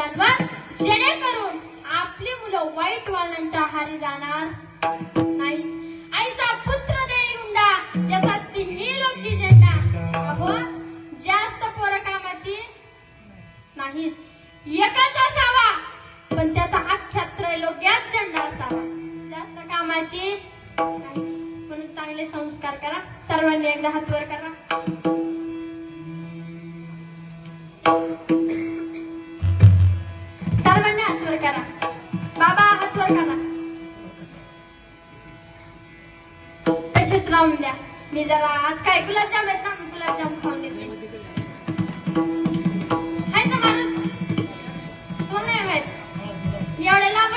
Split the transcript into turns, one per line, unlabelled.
मुलांवर, जेणेकरून आपली मुलं वाईट वळणांच्या आहारी जाणार नाही. ऐसा पुत्र देई हुंडा, ज्याचा तिन्ही लोकी झेंडा. अहो, जास्त पोरं कामाची नाहीत, एकच असावा पण त्याचा अख्ख्या त्रैलोक्यात झेंडा असावा. जास्त कामाची नाही. म्हणून चांगले संस्कार करा. सर्वांनी एकदा हात वर करा. सर्वांनी हात वर करा. बाबा हात वर करा. तसेच राहून द्या. मी जरा आज काय गुलाबजाम आहेत ना, गुलाबजाम खाऊन घेते. आहे ना माणूस? कोण नाही माहित एवढ्याला